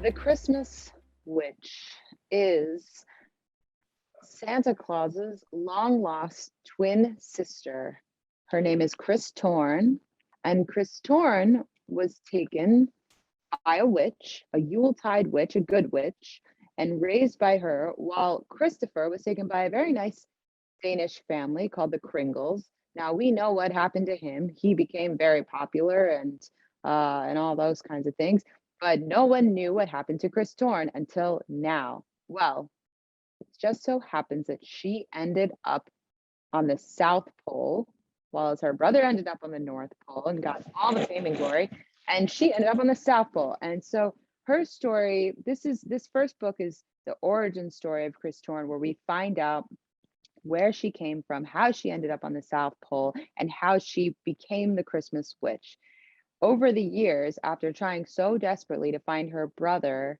The Christmas witch is Santa Claus's long lost twin sister. Her name is Kristtörn, and Kristtörn was taken by a witch, a Yuletide witch, a good witch, and raised by her, while Christopher was taken by a very nice Danish family called the Kringles. Now we know what happened to him. He became very popular and all those kinds of things. But no one knew what happened to Kristtörn until now. Well, it just so happens that she ended up on the South Pole, while her brother ended up on the North Pole and got all the fame and glory, and she ended up on the South Pole. And so her story, this first book is the origin story of Kristtörn, where we find out where she came from, how she ended up on the South Pole, and how she became the Christmas witch. Over the years, after trying so desperately to find her brother,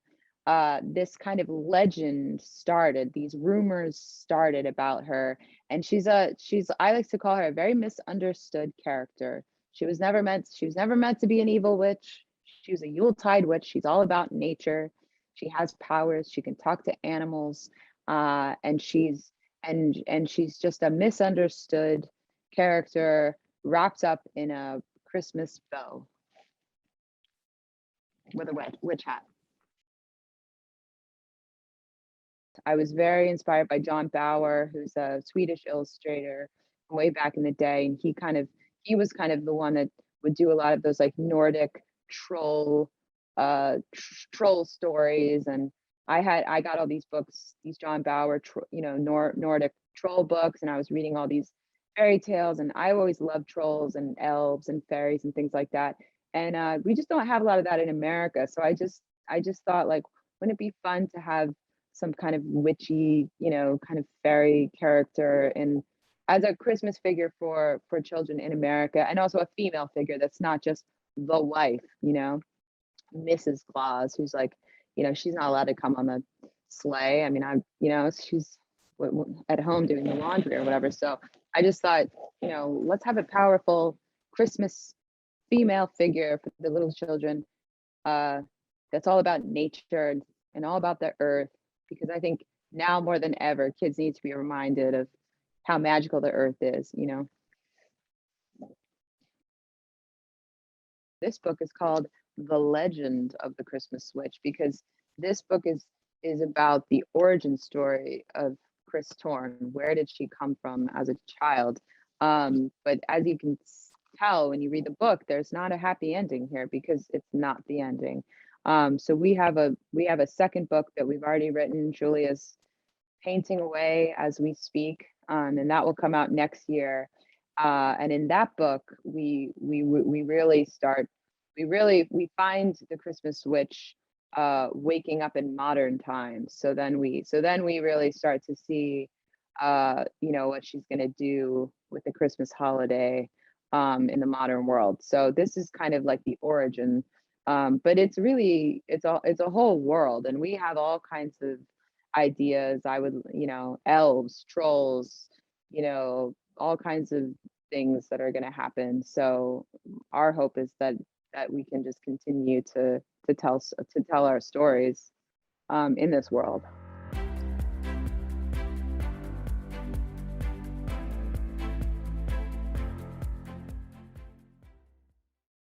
this kind of legend started. These rumors started about her, and she's I like to call her a very misunderstood character. She was never meant to be an evil witch. She was a Yuletide witch. She's all about nature. She has powers. She can talk to animals, and she's just a misunderstood character wrapped up in a Christmas bow with a witch hat. I was very inspired by John Bauer, who's a Swedish illustrator from way back in the day, and he was kind of the one that would do a lot of those like Nordic troll troll stories. And I got all these books, these John Bauer Nordic troll books, and I was reading all these fairy tales, and I always loved trolls and elves and fairies and things like that. And we just don't have a lot of that in America. So I just thought, like, wouldn't it be fun to have some kind of witchy, kind of fairy character and as a Christmas figure for children in America, and also a female figure that's not just the wife, Mrs. Claus, who's like, she's not allowed to come on the sleigh. I mean, she's at home doing the laundry or whatever. So I just thought, let's have a powerful Christmas female figure for the little children, that's all about nature and all about the earth, because I think now more than ever, kids need to be reminded of how magical the earth is. This book is called The Legend of the Christmas Witch, because this book is about the origin story of Kristtörn. Where did she come from as a child? But as you can tell when you read the book, there's not a happy ending here, because it's not the ending. So we have a second book that we've already written. Julia's painting away as we speak, and that will come out next year. And in that book, we find the Christmas witch waking up in modern times. So then we really start to see what she's going to do with the Christmas holiday in the modern world. So this is kind of like the origin, but it's a whole world, and we have all kinds of ideas. Elves, trolls, all kinds of things that are going to happen. So our hope is that we can just continue to tell our stories in this world.